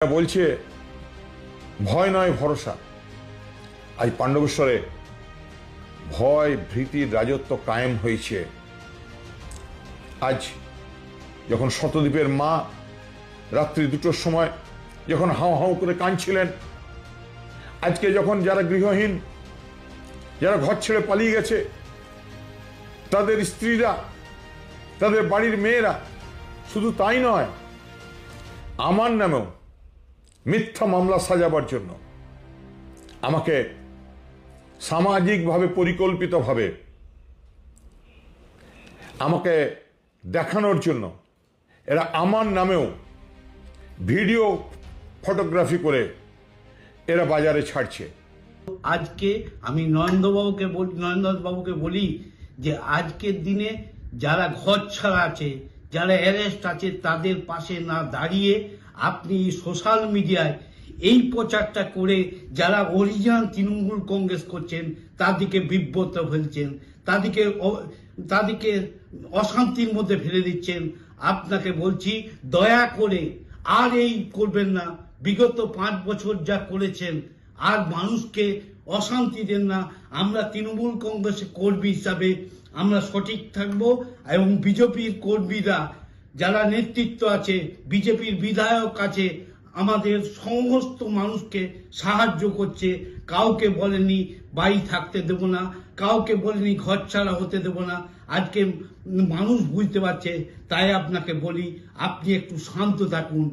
বলছে ভয় নয় ভরসা। আজ পাণ্ডবেশ্বরে ভয় ভীতির রাজত্ব কায়েম হয়েছে। আজ যখন শতদ্বীপের মা রাত্রি 2টোর সময় যখন হাউ হাউ করে কাঁদছিলেন, আজকে যখন যারা গৃহহীন, যারা ঘর ছেড়ে পালিয়ে গেছে, তাদের স্ত্রীরা, তাদের বাড়ির মেয়েরা, শুধু তাই নয়, আমার নামেও মিথ্যা মামলা সাজাবার জন্য, আমাকে সামাজিকভাবে পরিকল্পিতভাবে আমাকে দেখানোর জন্য এরা আমার নামেও ভিডিও ফটোগ্রাফি করে এরা বাজারে ছাড়ছে। আজকে আমি নরেন্দ্রবাবুকে বলি যে আজকের দিনে যারা ঘর ছাড়া আছে, যারা অ্যারেস্ট আছে, তাদের পাশে না দাঁড়িয়ে আপনি সোশ্যাল মিডিয়ায় এই প্রচারটা করে যারা অরিজিনাল তৃণমূল কংগ্রেস করছেন তাদেরকে বিব্রত ফেলছেন, তাদেরকে অশান্তির মধ্যে ফেলে দিচ্ছেন। আপনাকে বলছি দয়া করে আর এই করবেন না। বিগত 5 বছর যা করেছেন, আর মানুষকে অশান্তি দেন না। আমরা তৃণমূল কংগ্রেসের কর্মী হিসাবে আমরা সঠিক থাকব, এবং বিজেপির কর্মীরা যারা নেতৃত্ব আছে, বিজেপির বিধায়ক আছে, আমাদের সমস্ত মানুষকে সাহায্য করছে। কাউকে বলেনি বাড়ি থাকতে দেব না, কাউকে বলেনি ঘর ছাড়া হতে দেব না। আজকে মানুষ বুঝতে পারছে, তাই আপনাকে বলি আপনি একটু শান্ত থাকুন।